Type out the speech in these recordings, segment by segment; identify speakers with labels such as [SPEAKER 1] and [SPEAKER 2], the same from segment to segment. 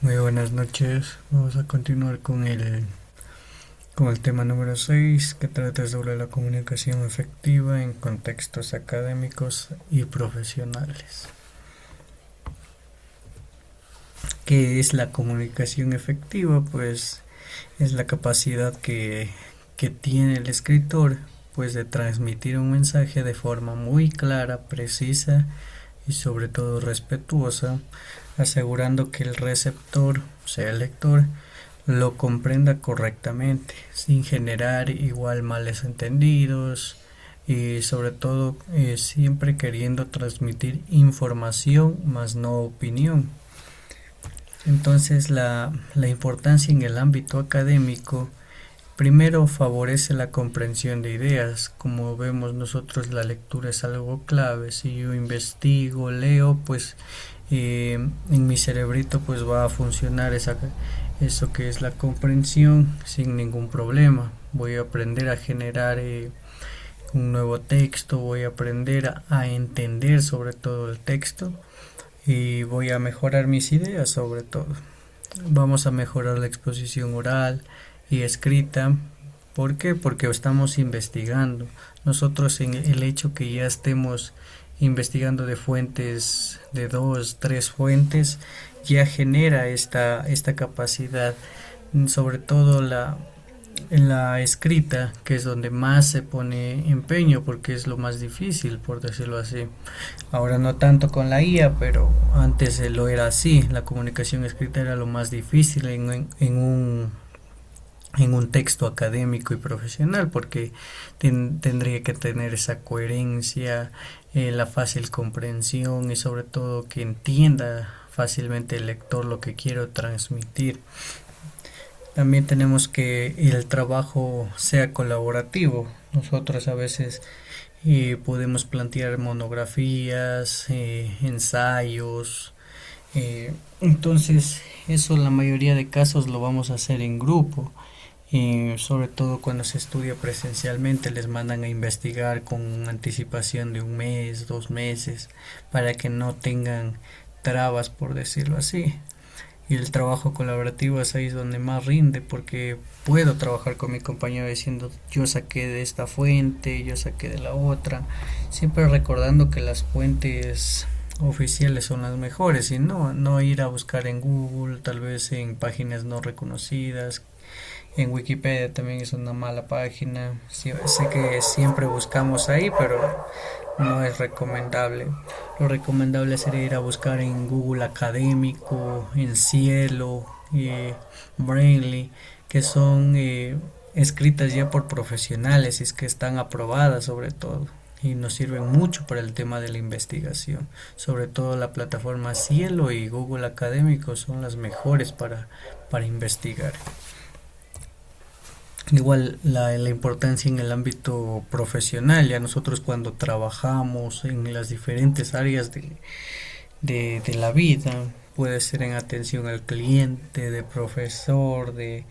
[SPEAKER 1] Muy buenas noches. Vamos a continuar con el tema número 6, que trata sobre la comunicación efectiva en contextos académicos y profesionales. ¿Qué es la comunicación efectiva? Pues es la capacidad que tiene el escritor, pues, de transmitir un mensaje de forma muy clara, precisa y sobre todo respetuosa, asegurando que el receptor, o sea el lector, lo comprenda correctamente, sin generar igual males entendidos y sobre todo siempre queriendo transmitir información más no opinión. Entonces la importancia en el ámbito académico primero favorece la comprensión de ideas. Como vemos nosotros, la lectura es algo clave. Si yo investigo, leo, pues en mi cerebrito pues va a funcionar eso que es la comprensión sin ningún problema. Voy a aprender a generar un nuevo texto, voy a aprender a entender sobre todo el texto y voy a mejorar mis ideas sobre todo. Vamos a mejorar la exposición oral y escrita. ¿Por qué? Porque estamos investigando. Nosotros en el hecho que ya estemos investigando de fuentes, de dos, tres fuentes, ya genera esta capacidad, sobre todo en la escrita, que es donde más se pone empeño, porque es lo más difícil, por decirlo así. Ahora no tanto con la IA, pero antes lo era así. La comunicación escrita era lo más difícil en un texto académico y profesional, porque tendría que tener esa coherencia, la fácil comprensión y sobre todo que entienda fácilmente el lector lo que quiero transmitir. También tenemos que el trabajo sea colaborativo. Nosotros a veces podemos plantear monografías, ensayos. Entonces, eso en la mayoría de casos lo vamos a hacer en grupo. Sobre todo cuando se estudia presencialmente, les mandan a investigar con anticipación de un mes, 2 meses, para que no tengan trabas, por decirlo así. Y el trabajo colaborativo es ahí donde más rinde, porque puedo trabajar con mi compañero diciendo yo saqué de esta fuente, yo saqué de la otra, siempre recordando que las fuentes oficiales son las mejores y no ir a buscar en Google, tal vez en páginas no reconocidas. En Wikipedia también es una mala página. Sí, sé que siempre buscamos ahí, pero no es recomendable. Lo recomendable sería ir a buscar en Google Académico, en Cielo, Brainly, que son escritas ya por profesionales y es que están aprobadas sobre todo. Y nos sirven mucho para el tema de la investigación. Sobre todo la plataforma Cielo y Google Académico son las mejores para investigar. Igual la importancia en el ámbito profesional, ya nosotros cuando trabajamos en las diferentes áreas de la vida, puede ser en atención al cliente, de profesor, de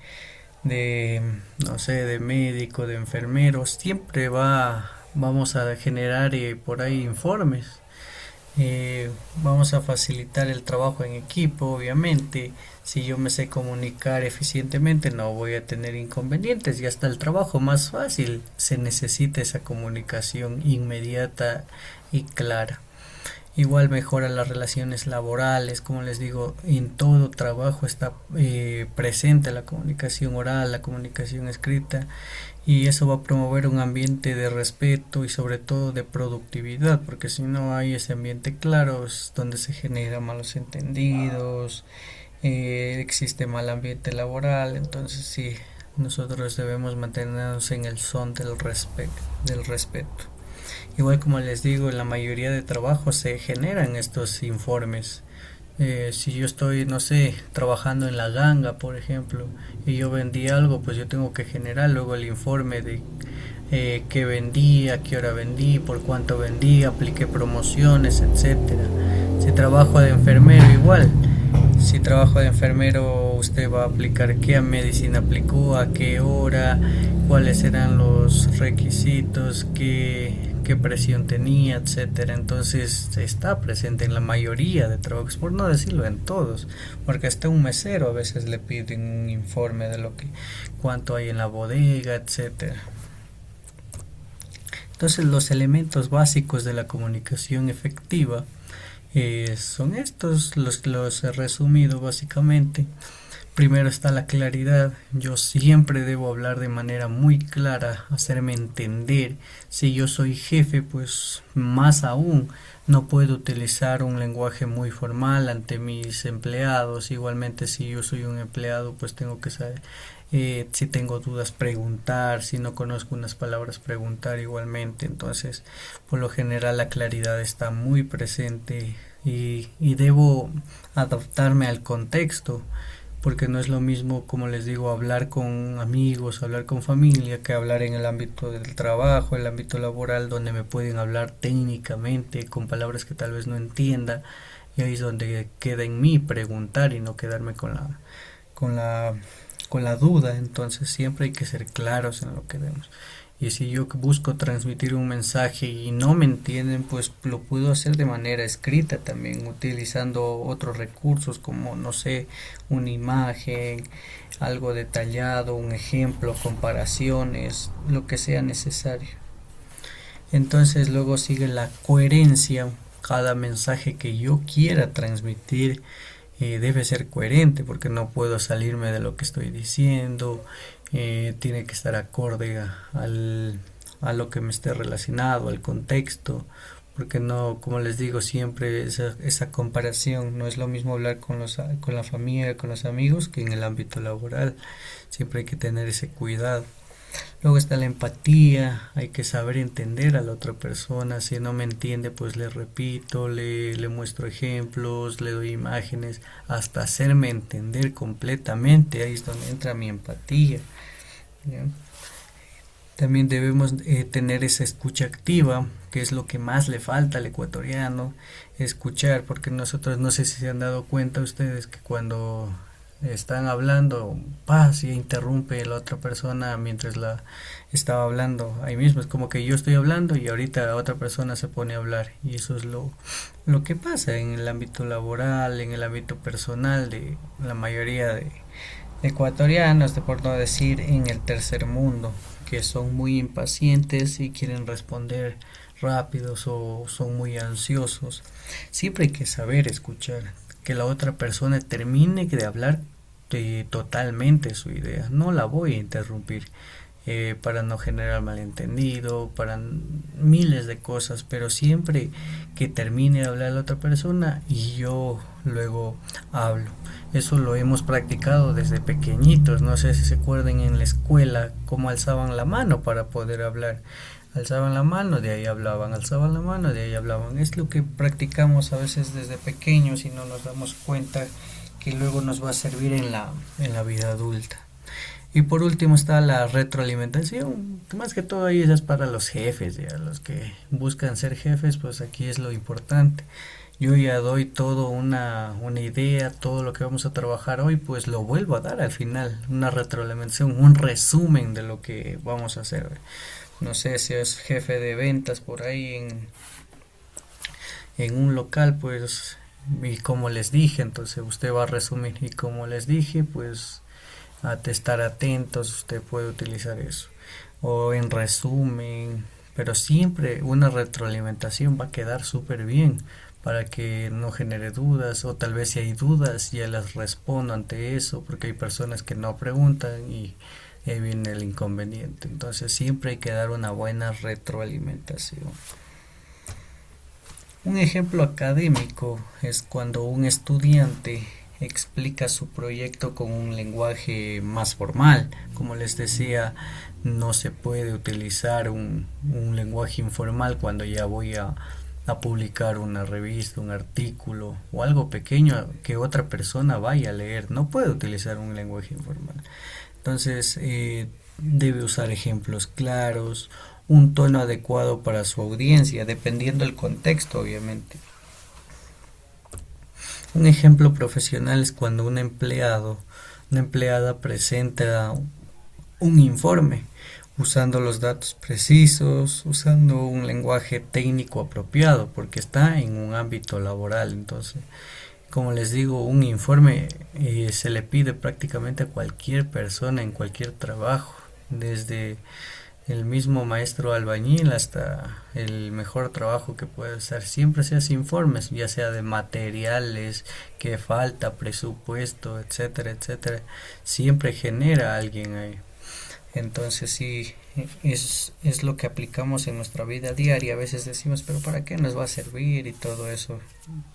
[SPEAKER 1] no sé, de médico, de enfermero, siempre vamos a generar por ahí informes. Vamos a facilitar el trabajo en equipo, obviamente. Si yo me sé comunicar eficientemente, no voy a tener inconvenientes y hasta el trabajo más fácil se necesita esa comunicación inmediata y clara. Igual mejora las relaciones laborales, como les digo, en todo trabajo está presente la comunicación oral, la comunicación escrita, y eso va a promover un ambiente de respeto y sobre todo de productividad, porque si no hay ese ambiente claro es donde se generan malos entendidos, existe mal ambiente laboral. Entonces sí, nosotros debemos mantenernos en el son del respeto. Igual como les digo, en la mayoría de trabajos se generan estos informes. Si yo estoy, no sé, trabajando en la ganga, por ejemplo, y yo vendí algo, pues yo tengo que generar luego el informe de qué vendí, a qué hora vendí, por cuánto vendí, apliqué promociones, etcétera. Si trabajo de enfermero, igual. Si trabajo de enfermero, usted va a aplicar qué medicina aplicó, a qué hora, cuáles eran los requisitos, qué presión tenía, etcétera. Entonces está presente en la mayoría de trabajos, por no decirlo en todos, porque hasta un mesero a veces le piden un informe de lo que cuánto hay en la bodega, etcétera. Entonces los elementos básicos de la comunicación efectiva son estos, los he resumido básicamente. Primero está la claridad. Yo siempre debo hablar de manera muy clara, hacerme entender. Si yo soy jefe, pues más aún, no puedo utilizar un lenguaje muy formal ante mis empleados. Igualmente, si yo soy un empleado, pues tengo que saber, si tengo dudas, preguntar. Si no conozco unas palabras, preguntar igualmente. Entonces, por lo general, la claridad está muy presente y debo adaptarme al contexto, porque no es lo mismo, como les digo, hablar con amigos, hablar con familia, que hablar en el ámbito del trabajo, el ámbito laboral, donde me pueden hablar técnicamente, con palabras que tal vez no entienda, y ahí es donde queda en mí preguntar y no quedarme con la, con la duda. Entonces siempre hay que ser claros en lo que vemos. Y si yo busco transmitir un mensaje y no me entienden, pues lo puedo hacer de manera escrita también, utilizando otros recursos como, no sé, una imagen, algo detallado, un ejemplo, comparaciones, lo que sea necesario. Entonces luego sigue la coherencia. Cada mensaje que yo quiera transmitir debe ser coherente, porque no puedo salirme de lo que estoy diciendo. Tiene que estar acorde a lo que me esté relacionado, al contexto, porque no, como les digo siempre, esa comparación, no es lo mismo hablar con la familia, con los amigos, que en el ámbito laboral. Siempre hay que tener ese cuidado. Luego está la empatía. Hay que saber entender a la otra persona. Si no me entiende, pues le repito, le muestro ejemplos, le doy imágenes, hasta hacerme entender completamente. Ahí es donde entra mi empatía, ¿ya? También debemos tener esa escucha activa, que es lo que más le falta al ecuatoriano, escuchar, porque nosotros, no sé si se han dado cuenta ustedes, que cuando están hablando, paz, y interrumpe la otra persona mientras la estaba hablando. Ahí mismo es como que yo estoy hablando y ahorita la otra persona se pone a hablar, y eso es lo que pasa en el ámbito laboral, en el ámbito personal de la mayoría de ecuatorianos, de por no decir en el tercer mundo, que son muy impacientes y quieren responder rápidos o son muy ansiosos. Siempre hay que saber escuchar, que la otra persona termine de hablar totalmente su idea. No la voy a interrumpir, para no generar malentendido, para miles de cosas, pero siempre que termine de hablar la otra persona y yo luego hablo. Eso lo hemos practicado desde pequeñitos. No sé si se acuerdan en la escuela cómo alzaban la mano para poder hablar. Alzaban la mano, de ahí hablaban, alzaban la mano, de ahí hablaban. Es lo que practicamos a veces desde pequeños y no nos damos cuenta que luego nos va a servir en la vida adulta. Y por último está la retroalimentación. Más que todo ahí es para los jefes, ya los que buscan ser jefes, pues aquí es lo importante. Yo ya doy todo una idea, todo lo que vamos a trabajar hoy, pues lo vuelvo a dar al final, una retroalimentación, un resumen de lo que vamos a hacer. No sé si es jefe de ventas por ahí en un local, pues, y como les dije, entonces usted va a resumir, y como les dije, pues a estar atentos, usted puede utilizar eso, o en resumen, pero siempre una retroalimentación va a quedar súper bien, para que no genere dudas, o tal vez si hay dudas ya las respondo ante eso, porque hay personas que no preguntan y ahí viene el inconveniente. Entonces siempre hay que dar una buena retroalimentación. Un ejemplo académico es cuando un estudiante explica su proyecto con un lenguaje más formal. Como les decía, no se puede utilizar un lenguaje informal cuando ya voy a publicar una revista, un artículo o algo pequeño que otra persona vaya a leer. No puede utilizar un lenguaje informal. Entonces debe usar ejemplos claros, un tono adecuado para su audiencia, dependiendo del contexto, obviamente. Un ejemplo profesional es cuando una empleada presenta un informe usando los datos precisos, usando un lenguaje técnico apropiado, porque está en un ámbito laboral. Entonces, como les digo, un informe se le pide prácticamente a cualquier persona en cualquier trabajo, desde el mismo maestro albañil hasta el mejor trabajo que puede hacer. Siempre se hace informes, ya sea de materiales, que falta, presupuesto, etcétera, etcétera. Siempre genera alguien ahí. Entonces sí, es lo que aplicamos en nuestra vida diaria. A veces decimos, pero ¿para qué nos va a servir y todo eso?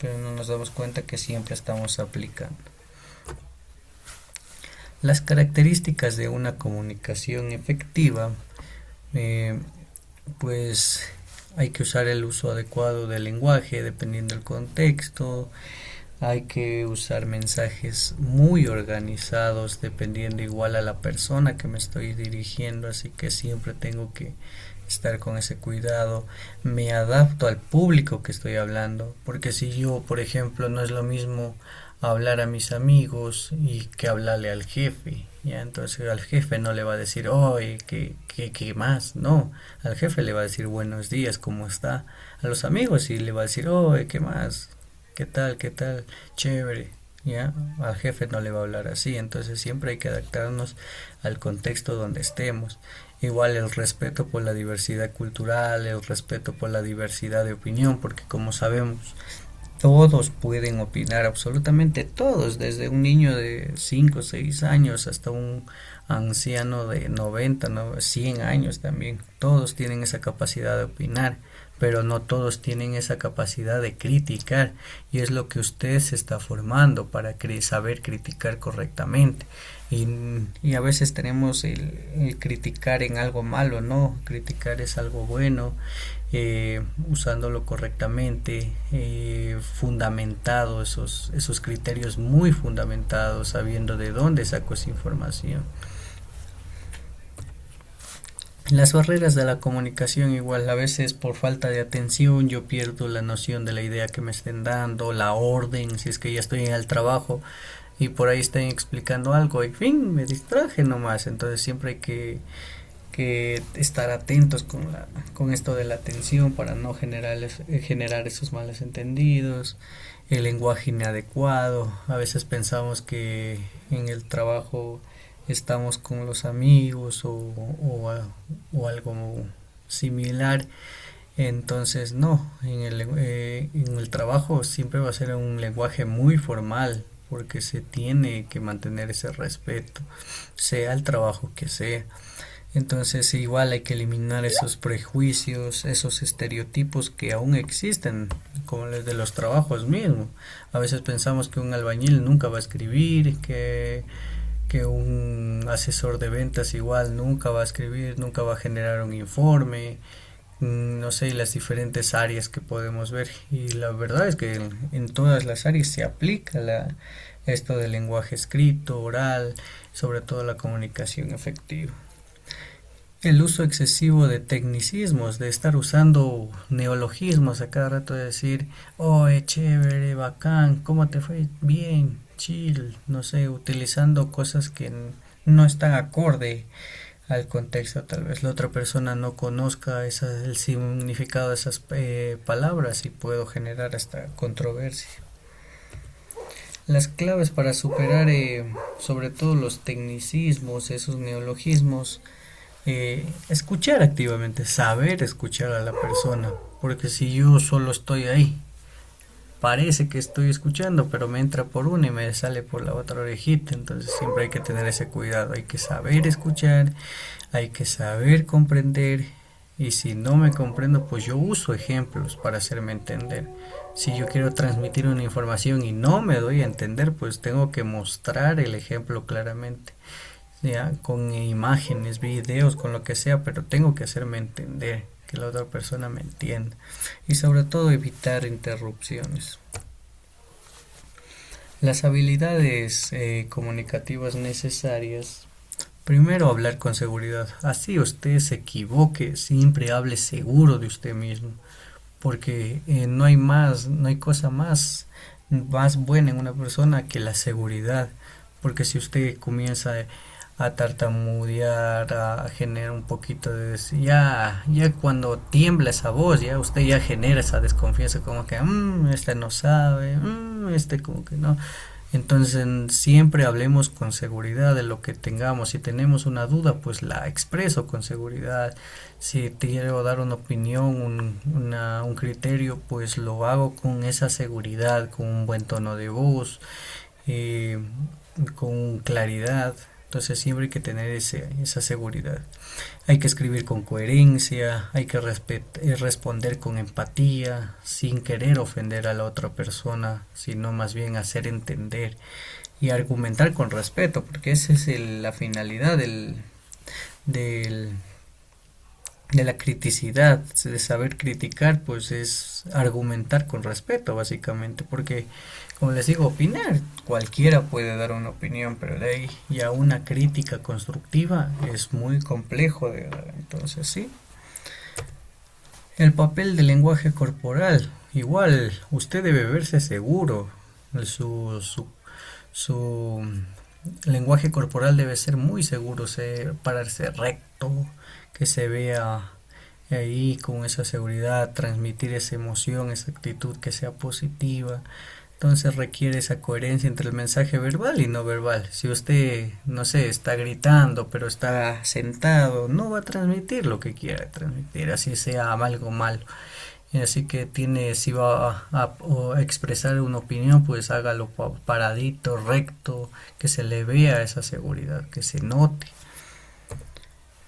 [SPEAKER 1] Pero no nos damos cuenta que siempre estamos aplicando. Las características de una comunicación efectiva, eh, pues hay que usar el uso adecuado del lenguaje dependiendo del contexto. Hay que usar mensajes muy organizados dependiendo igual a la persona que me estoy dirigiendo, así que siempre tengo que estar con ese cuidado. Me adapto al público que estoy hablando, porque si yo, por ejemplo, no es lo mismo hablar a mis amigos y que hablarle al jefe, ya entonces al jefe no le va a decir, oye, ¿qué más? No, al jefe le va a decir buenos días, ¿cómo está? A los amigos sí le va a decir, oye, ¿qué más? Qué tal? Chévere, ¿ya? Al jefe no le va a hablar así, entonces siempre hay que adaptarnos al contexto donde estemos. Igual el respeto por la diversidad cultural, el respeto por la diversidad de opinión, porque como sabemos, todos pueden opinar, absolutamente todos, desde un niño de 5 o 6 años hasta un anciano de 90, 100 años también. Todos tienen esa capacidad de opinar, pero no todos tienen esa capacidad de criticar, y es lo que usted se está formando para saber criticar correctamente. Y a veces tenemos el criticar en algo malo, no, criticar es algo bueno, usándolo correctamente, fundamentado, esos criterios muy fundamentados, sabiendo de dónde saco esa información. Las barreras de la comunicación igual, a veces por falta de atención yo pierdo la noción de la idea que me estén dando, la orden, si es que ya estoy en el trabajo y por ahí están explicando algo y fin, me distraje nomás. Entonces siempre hay que estar atentos con esto de la atención para no generar esos malos entendidos, el lenguaje inadecuado. A veces pensamos que en el trabajo estamos con los amigos o algo similar, entonces no, en el trabajo siempre va a ser un lenguaje muy formal, porque se tiene que mantener ese respeto, sea el trabajo que sea. Entonces igual hay que eliminar esos prejuicios, esos estereotipos que aún existen, como los de los trabajos mismos. A veces pensamos que un albañil nunca va a escribir, que un asesor de ventas igual nunca va a escribir, nunca va a generar un informe, no sé, las diferentes áreas que podemos ver. Y la verdad es que en todas las áreas se aplica esto del lenguaje escrito, oral, sobre todo la comunicación efectiva. El uso excesivo de tecnicismos, de estar usando neologismos a cada rato, de decir, oh, chévere, bacán, ¿cómo te fue? Bien, chill, no sé, utilizando cosas que no están acorde al contexto. Tal vez la otra persona no conozca el significado de esas palabras y puedo generar hasta controversia. Las claves para superar sobre todo los tecnicismos, esos neologismos, escuchar activamente, saber escuchar a la persona, porque si yo solo estoy ahí, parece que estoy escuchando, pero me entra por una y me sale por la otra orejita, entonces siempre hay que tener ese cuidado, hay que saber escuchar, hay que saber comprender, y si no me comprendo, pues yo uso ejemplos para hacerme entender. Si yo quiero transmitir una información y no me doy a entender, pues tengo que mostrar el ejemplo claramente, ya, con imágenes, videos, con lo que sea, pero tengo que hacerme entender, que la otra persona me entienda, y sobre todo evitar interrupciones. Las habilidades comunicativas necesarias: primero, hablar con seguridad. Así usted se equivoque, siempre hable seguro de usted mismo, porque no hay cosa más buena en una persona que la seguridad. Porque si usted comienza a tartamudear, a generar un poquito de... Ya cuando tiembla esa voz, ya usted ya genera esa desconfianza como que, este no sabe, este como que no. Entonces siempre hablemos con seguridad de lo que tengamos. Si tenemos una duda, pues la expreso con seguridad. Si quiero dar una opinión, un criterio, pues lo hago con esa seguridad, con un buen tono de voz, eh, con claridad. Entonces siempre hay que tener esa seguridad. Hay que escribir con coherencia, hay que responder con empatía, sin querer ofender a la otra persona, sino más bien hacer entender y argumentar con respeto, porque esa es la finalidad del, de la criticidad, de saber criticar, pues es argumentar con respeto, básicamente, porque, como les digo, opinar, cualquiera puede dar una opinión, pero de ahí ya una crítica constructiva es muy complejo de dar. Entonces, sí. El papel del lenguaje corporal, igual, usted debe verse seguro, su lenguaje corporal debe ser muy seguro, pararse recto, que se vea ahí con esa seguridad, transmitir esa emoción, esa actitud que sea positiva. Entonces requiere esa coherencia entre el mensaje verbal y no verbal. Si usted, no sé, está gritando, pero está sentado, no va a transmitir lo que quiera transmitir, así sea algo malo. Y así que tiene, si va a expresar una opinión, pues hágalo paradito, recto, que se le vea esa seguridad, que se note.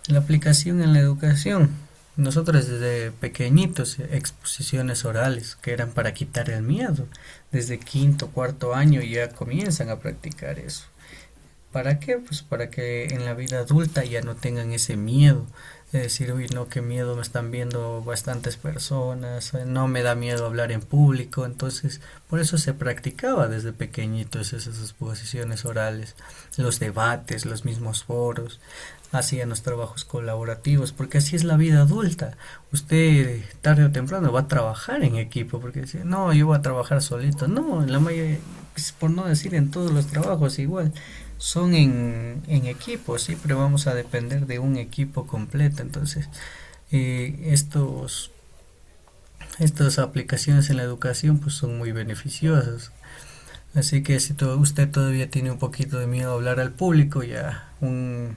[SPEAKER 1] La aplicación en la educación. Nosotros desde pequeñitos, exposiciones orales que eran para quitar el miedo. Desde quinto, cuarto año ya comienzan a practicar eso. ¿Para qué? Pues para que en la vida adulta ya no tengan ese miedo de decir, uy, no, qué miedo, me están viendo bastantes personas, no me da miedo hablar en público. Entonces, por eso se practicaba desde pequeñitos esas exposiciones orales, los debates, los mismos foros, hacían los trabajos colaborativos, porque así es la vida adulta. Usted tarde o temprano va a trabajar en equipo, porque dice, no, yo voy a trabajar solito. No, en la mayoría, por no decir en todos los trabajos igual, son en equipo, siempre vamos a depender de un equipo completo. Entonces, estas aplicaciones en la educación pues son muy beneficiosas. Así que si usted todavía tiene un poquito de miedo a hablar al público, ya un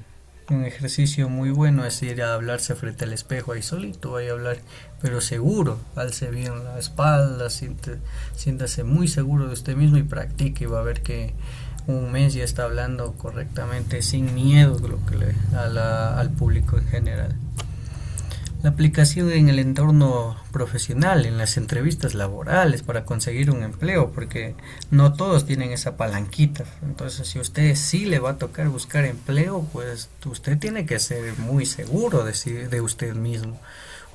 [SPEAKER 1] ejercicio muy bueno es ir a hablarse frente al espejo ahí solito, vaya a hablar, pero seguro, alce bien la espalda, siéntase muy seguro de usted mismo y practique y va a ver que un mes ya está hablando correctamente, sin miedo al público en general. La aplicación en el entorno profesional, en las entrevistas laborales para conseguir un empleo, porque no todos tienen esa palanquita. Entonces, si usted sí le va a tocar buscar empleo, pues usted tiene que ser muy seguro de usted mismo,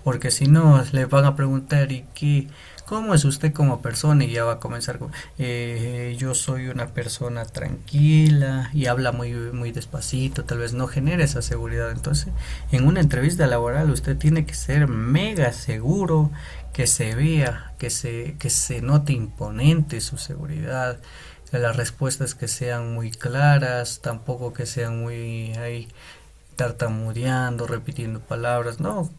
[SPEAKER 1] porque si no le van a preguntar y cómo es usted como persona y ya va a comenzar con yo soy una persona tranquila y habla muy despacito, tal vez no genere esa seguridad. Entonces en una entrevista laboral usted tiene que ser mega seguro, que se vea, que se note imponente su seguridad, que las respuestas que sean muy claras, tampoco que sean muy ahí tartamudeando, repitiendo palabras, no.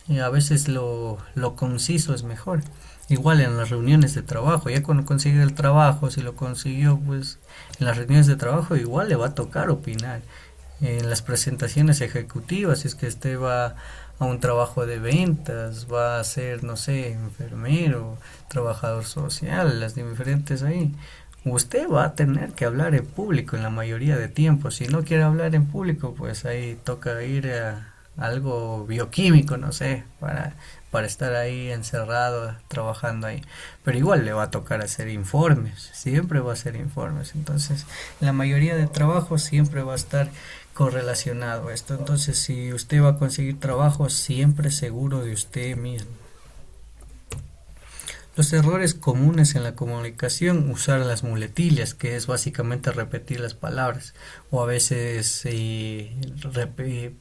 [SPEAKER 1] Y a veces lo conciso es mejor. Igual en las reuniones de trabajo, ya cuando consigue el trabajo, si lo consiguió, pues en las reuniones de trabajo igual le va a tocar opinar. En las presentaciones ejecutivas, si es que usted va a un trabajo de ventas, va a ser, no sé, enfermero, trabajador social, las diferentes ahí. Usted va a tener que hablar en público en la mayoría de tiempo. Si no quiere hablar en público, pues ahí toca ir a algo bioquímico, no sé, para estar ahí encerrado, trabajando ahí. Pero igual le va a tocar hacer informes, siempre va a hacer informes. Entonces, la mayoría de trabajos siempre va a estar correlacionado a esto. Entonces, si usted va a conseguir trabajo, siempre seguro de usted mismo. Los errores comunes en la comunicación, usar las muletillas, que es básicamente repetir las palabras, o a veces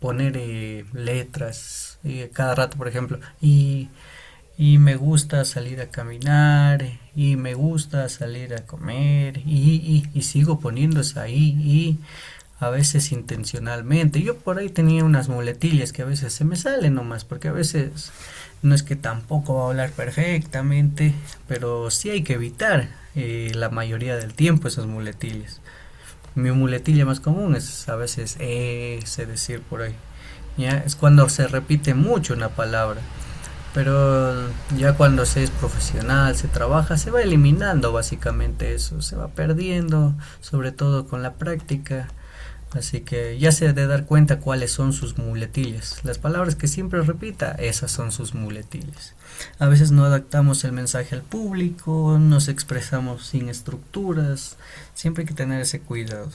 [SPEAKER 1] poner letras, cada rato, por ejemplo, y me gusta salir a caminar, y me gusta salir a comer, y sigo poniendo esa y a veces intencionalmente. Yo por ahí tenía unas muletillas que a veces se me salen nomás, porque a veces no es que tampoco va a hablar perfectamente, pero sí hay que evitar la mayoría del tiempo esas muletillas. Mi muletilla más común es a veces sé decir por ahí. Ya es cuando se repite mucho una palabra. Pero ya cuando se es profesional, se trabaja, se va eliminando básicamente eso, se va perdiendo, sobre todo con la práctica. Así que ya se ha de dar cuenta cuáles son sus muletillas. Las palabras que siempre repita, esas son sus muletillas. A veces no adaptamos el mensaje al público, nos expresamos sin estructuras, siempre hay que tener ese cuidado.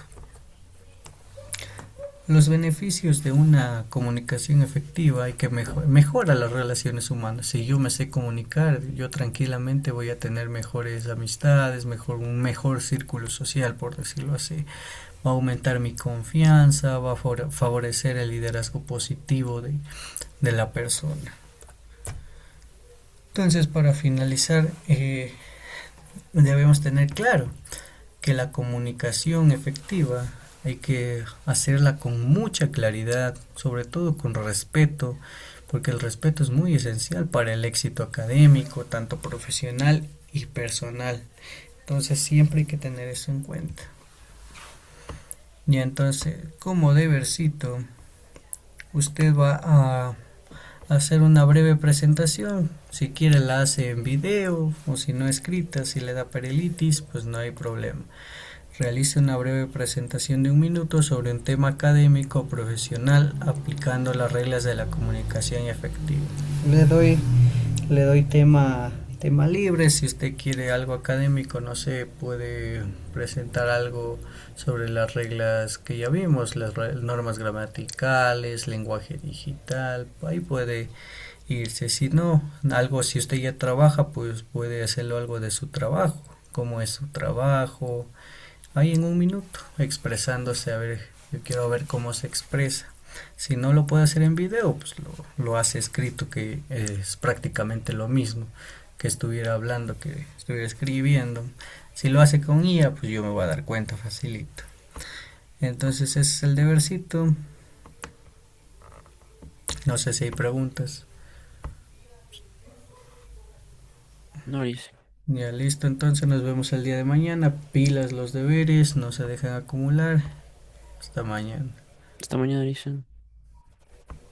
[SPEAKER 1] Los beneficios de una comunicación efectiva hay que mejora las relaciones humanas. Si yo me sé comunicar, yo tranquilamente voy a tener mejores amistades, un mejor círculo social, por decirlo así. Va a aumentar mi confianza, va a favorecer el liderazgo positivo de la persona. Entonces, para finalizar, debemos tener claro que la comunicación efectiva hay que hacerla con mucha claridad, sobre todo con respeto, porque el respeto es muy esencial para el éxito académico, tanto profesional y personal. Entonces siempre hay que tener eso en cuenta. Y entonces, como debercito, usted va a hacer una breve presentación. Si quiere la hace en video o si no escrita, si le da perilitis, pues no hay problema. Realice una breve presentación de 1 minuto sobre un tema académico o profesional aplicando las reglas de la comunicación efectiva. Le doy, le doy tema libre. Si usted quiere algo académico, no sé, puede presentar algo sobre las reglas que ya vimos, las normas gramaticales, lenguaje digital. Ahí puede irse. Si no, algo, si usted ya trabaja, pues puede hacerlo algo de su trabajo, cómo es su trabajo, ahí en 1 minuto, expresándose, a ver, yo quiero ver cómo se expresa. Si no lo puede hacer en video, pues lo hace escrito, que es prácticamente lo mismo que estuviera hablando, que estuviera escribiendo. Si lo hace con IA, pues yo me voy a dar cuenta facilito. Entonces ese es el debercito. No sé si hay preguntas.
[SPEAKER 2] No, dice.
[SPEAKER 1] Ya listo, entonces nos vemos el día de mañana. Pilas los deberes, no se dejan acumular. Hasta mañana.
[SPEAKER 2] Hasta mañana, dice.